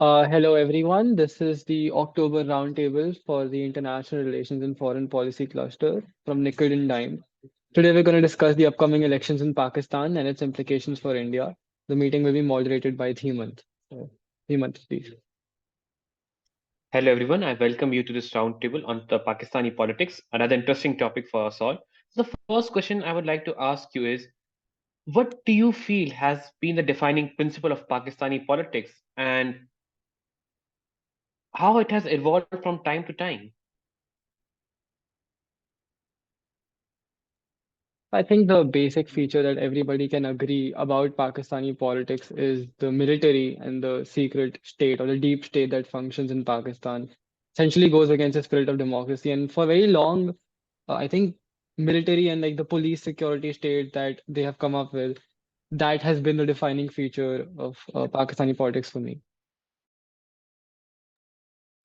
Hello, everyone. This is the October Roundtable for the International Relations and Foreign Policy Cluster from Nickel and Dime. Today, we're going to discuss the upcoming elections in Pakistan and its implications for India. The meeting will be moderated by Hemant. Hemant, please. Hello, everyone. I welcome you to this roundtable on the Pakistani politics, another interesting topic for us all. So the first question I would like to ask you is, what do you feel has been the defining principle of Pakistani politics and how it has evolved from time to time? I think the basic feature that everybody can agree about Pakistani politics is the military and the secret state or the deep state that functions in Pakistan essentially goes against the spirit of democracy. And for very long, I think military and like the police security state that they have come up with, that has been the defining feature of Pakistani politics for me.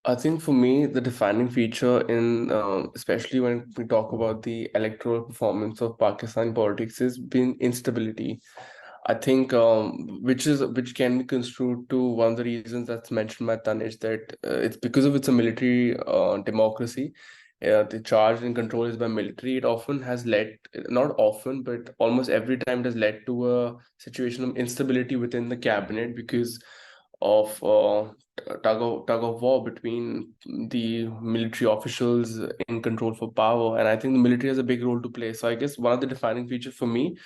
I think for me, the defining feature in, especially when we talk about the electoral performance of Pakistani politics, has been instability. I think, which can be construed to one of the reasons that's mentioned by Tanish, that it's because of it's a military democracy. The charge and control is by military. It often has led, not often, but almost every time it has led to a situation of instability within the cabinet because of tug of war between the military officials in control for power. And I think the military has a big role to play. So I guess one of the defining features for me,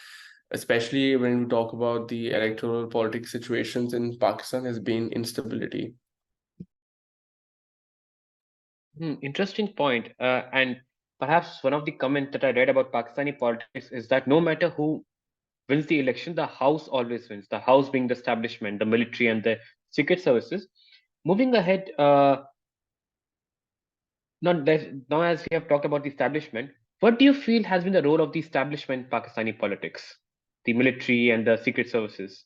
especially when we talk about the electoral politics situations in Pakistan, has been instability. Interesting point. And perhaps one of the comments that I read about Pakistani politics is that no matter who wins the election, the House always wins. The House being the establishment, the military, and the secret services. Moving ahead, now, as we have talked about the establishment, what do you feel has been the role of the establishment in Pakistani politics, the military and the secret services?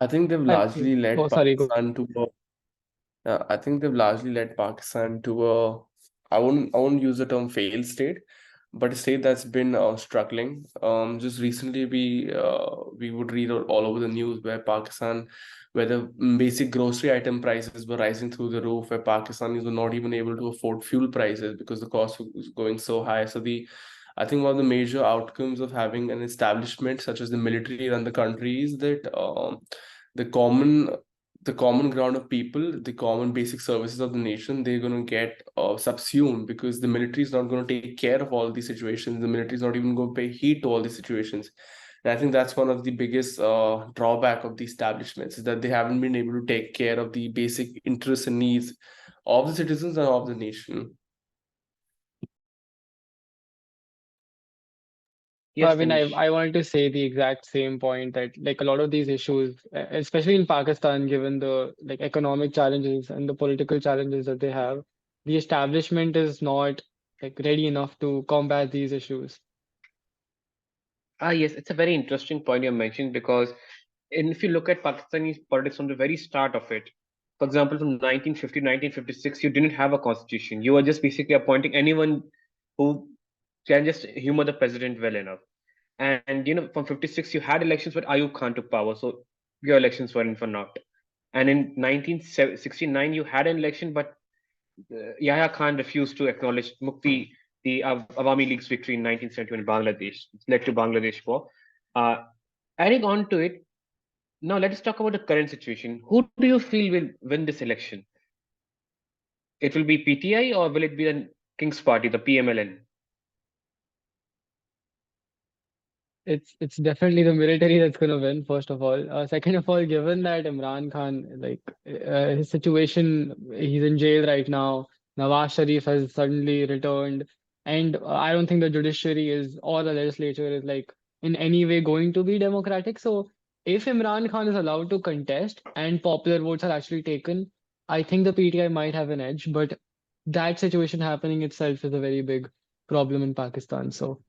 I think they've I, largely oh, led sorry, go. Pakistan to I think they've largely led Pakistan to a, I won't use the term failed state, but a state that's been struggling. Just recently we would read all over the news where where the basic grocery item prices were rising through the roof, where Pakistanis were not even able to afford fuel prices because the cost was going so high. I think one of the major outcomes of having an establishment such as the military run the country is that the common the common ground of people, the common basic services of the nation, they're going to get subsumed because the military is not going to take care of all these situations. The military is not even going to pay heed to all these situations. And I think that's one of the biggest drawback of the establishments, is that they haven't been able to take care of the basic interests and needs of the citizens and of the nation. I Yes, mean, Tanish. I wanted to say the exact same point that like a lot of these issues, especially in Pakistan, given the like economic challenges and the political challenges that they have, the establishment is not like ready enough to combat these issues. Yes, it's a very interesting point you're mentioning because if you look at Pakistani politics from the very start of it, for example, from 1950 1956, you didn't have a constitution. You were just basically appointing anyone who can just humor the president well enough. And from 56, you had elections, but Ayub Khan took power, so your elections were in for naught. And in 1969, you had an election, but Yahya Khan refused to acknowledge Mukti, the Awami League's victory in 1971 in Bangladesh. It led to Bangladesh war. Uh, Adding on to it, now let us talk about the current situation. Who do you feel will win this election? It will be PTI or will it be the King's Party, the PMLN? It's definitely the military that's going to win, first of all. Second of all, given that Imran Khan, like his situation, he's in jail right now. Nawaz Sharif has suddenly returned, and I don't think the judiciary is or the legislature is like in any way going to be democratic. So if Imran Khan is allowed to contest and popular votes are actually taken, I think the PTI might have an edge. But that situation happening itself is a very big problem in Pakistan. So.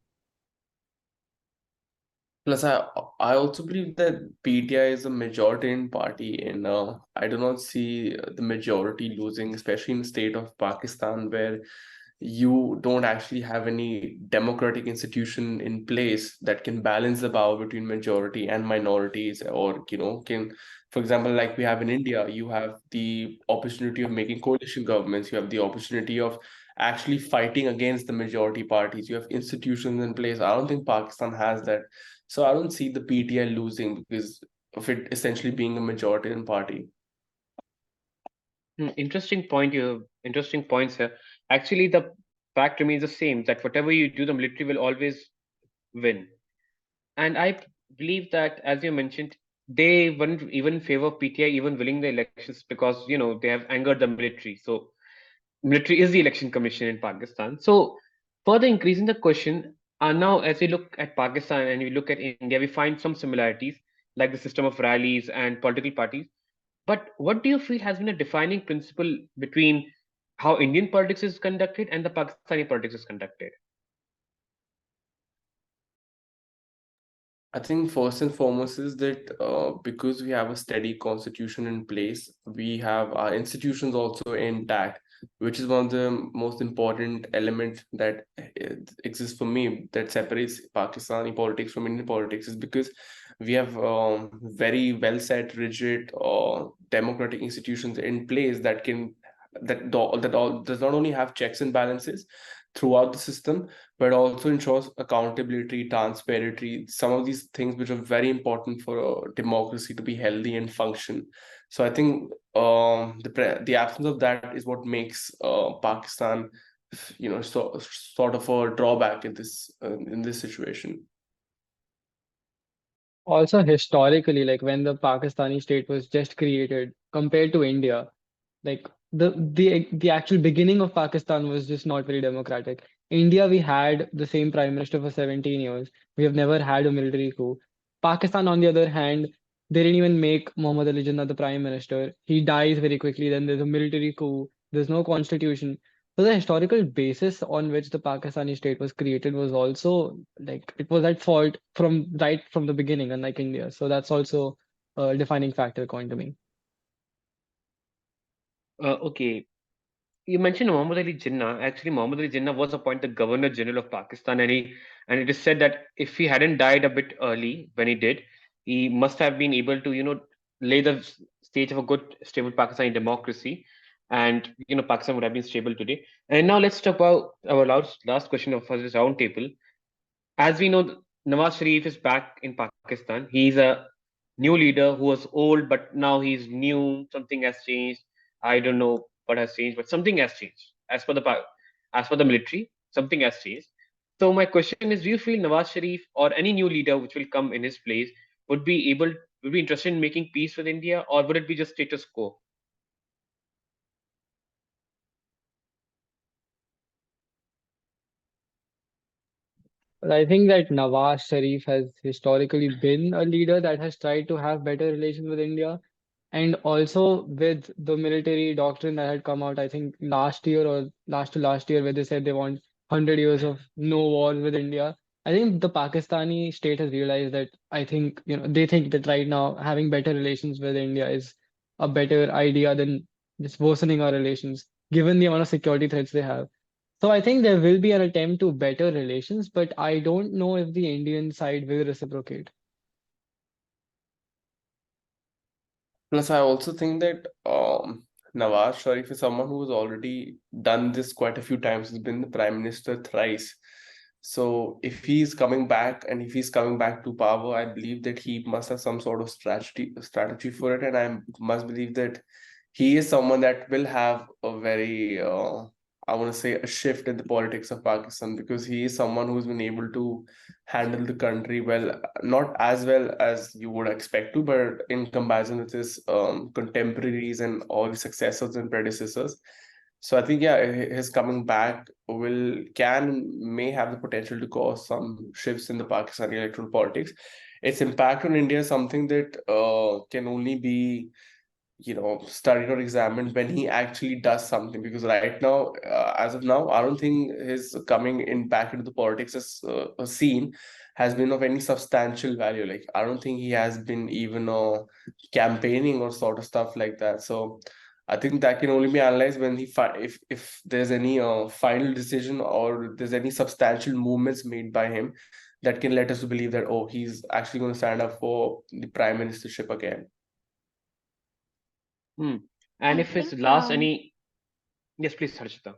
Plus, I also believe that PTI is a majority party, and I do not see the majority losing, especially in the state of Pakistan, where you don't actually have any democratic institution in place that can balance the power between majority and minorities, or can, for example, like we have in India, you have the opportunity of making coalition governments, you have the opportunity of actually fighting against the majority parties, you have institutions in place. I don't think Pakistan has that. So I don't see the PTI losing because of it essentially being a majority party. Interesting point. Interesting points here. Actually, the fact remains the same that whatever you do, the military will always win. And I believe that, as you mentioned, they wouldn't even favor PTI even winning the elections because they have angered the military. So military is the election commission in Pakistan. So further increasing the question, now as we look at Pakistan and we look at India, we find some similarities like the system of rallies and political parties. But what do you feel has been a defining principle between how Indian politics is conducted and the Pakistani politics is conducted? I think first and foremost is that because we have a steady constitution in place, we have our institutions also intact, which is one of the most important elements that exists for me that separates Pakistani politics from Indian politics, is because we have very well set, rigid, democratic institutions in place that can that all does not only have checks and balances throughout the system, but also ensures accountability, transparency, some of these things which are very important for a democracy to be healthy and function. So I think the absence of that is what makes Pakistan, sort of a drawback in this situation. Also, historically, like when the Pakistani state was just created, compared to India, like the actual beginning of Pakistan was just not very democratic. India, we had the same prime minister for 17 years. We have never had a military coup. Pakistan, on the other hand, they didn't even make Muhammad Ali Jinnah the prime minister. He dies very quickly. Then there's a military coup. There's no constitution. So the historical basis on which the Pakistani state was created was also like it was at fault from right from the beginning, unlike India. So that's also a defining factor according to me. Okay, you mentioned Muhammad Ali Jinnah. Actually, Muhammad Ali Jinnah was appointed Governor General of Pakistan, and it is said that if he hadn't died a bit early when he did, he must have been able to lay the stage of a good stable Pakistani democracy, and Pakistan would have been stable today. And now let's talk about our last question of this round table. As we know, Nawaz Sharif is back in Pakistan. He's a new leader who was old, but now he's new. Something has changed. I don't know what has changed, but something has changed. As for the military, something has changed. So my question is: do you feel Nawaz Sharif or any new leader which will come in his place would be interested in making peace with India, or would it be just status quo? But I think that Nawaz Sharif has historically been a leader that has tried to have better relations with India. And also with the military doctrine that had come out, I think last year or last to last year, where they said they want 100 years of no war with India. I think the Pakistani state has realized that I think, they think that right now having better relations with India is a better idea than just worsening our relations, given the amount of security threats they have. So I think there will be an attempt to better relations, but I don't know if the Indian side will reciprocate. Plus, I also think that Nawaz Sharif is someone who has already done this quite a few times. He's been the prime minister thrice. So if he's coming back and if he's coming back to power, I believe that he must have some sort of strategy for it. And I must believe that he is someone that will have a very I want to say a shift in the politics of Pakistan, because he is someone who's been able to handle the country well, not as well as you would expect to, but in comparison with his contemporaries and all his successors and predecessors. So I think, yeah, his coming back may have the potential to cause some shifts in the Pakistani electoral politics. Its impact on India is something that can only be studied or examined when he actually does something, because right now, as of now, I don't think his coming in back into the politics as a scene has been of any substantial value. Like, I don't think he has been even campaigning or sort of stuff like that. So I think that can only be analyzed when if there's any final decision or there's any substantial movements made by him that can let us to believe that, oh, he's actually going to stand up for the prime ministership again. And I if his think, last any, yes, please, Harshita.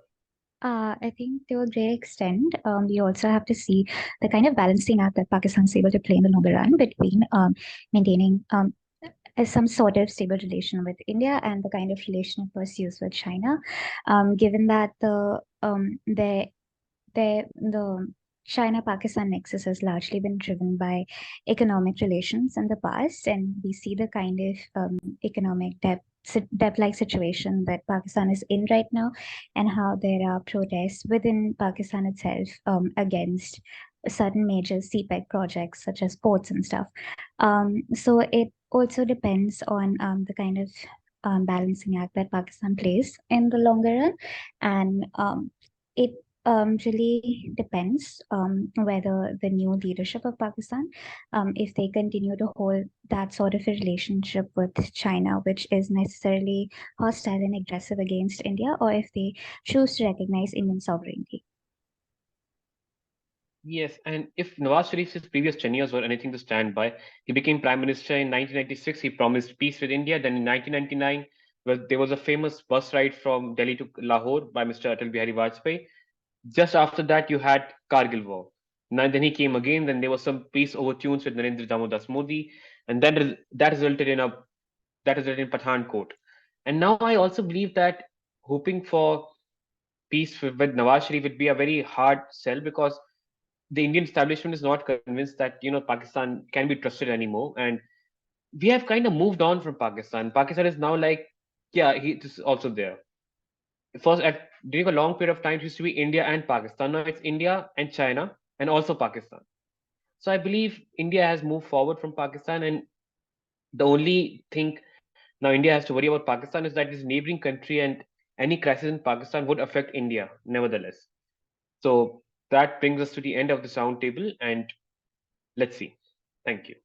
I think to a great extent, we also have to see the kind of balancing act that Pakistan is able to play in the longer run between maintaining some sort of stable relation with India and the kind of relation it pursues with China, given that the China-Pakistan nexus has largely been driven by economic relations in the past, and we see the kind of economic debt-like situation that Pakistan is in right now, and how there are protests within Pakistan itself against certain major CPEC projects such as ports and stuff. So it also depends on the kind of balancing act that Pakistan plays in the longer run, and it really depends whether the new leadership of Pakistan, if they continue to hold that sort of a relationship with China, which is necessarily hostile and aggressive against India, or if they choose to recognize Indian sovereignty. Yes, and if Nawaz Sharif's previous tenures were anything to stand by, he became prime minister in 1996. He promised peace with India. Then in 1999, there was a famous bus ride from Delhi to Lahore by Mr. Atal Bihari Vajpayee. Just after that, you had Kargil War. Now, then he came again. Then there was some peace overtunes with Narendra Damodar Modi, and then that resulted in Pathankot. And now I also believe that hoping for peace with Nawaz Sharif would be a very hard sell, because the Indian establishment is not convinced that Pakistan can be trusted anymore, and we have kind of moved on from Pakistan. Pakistan is now like, yeah, he is also there. First, during a long period of time, it used to be India and Pakistan. Now it's India and China and also Pakistan. So I believe India has moved forward from Pakistan, and the only thing now India has to worry about Pakistan is that it's a neighboring country, and any crisis in Pakistan would affect India nevertheless. So that brings us to the end of this roundtable, and let's see. Thank you.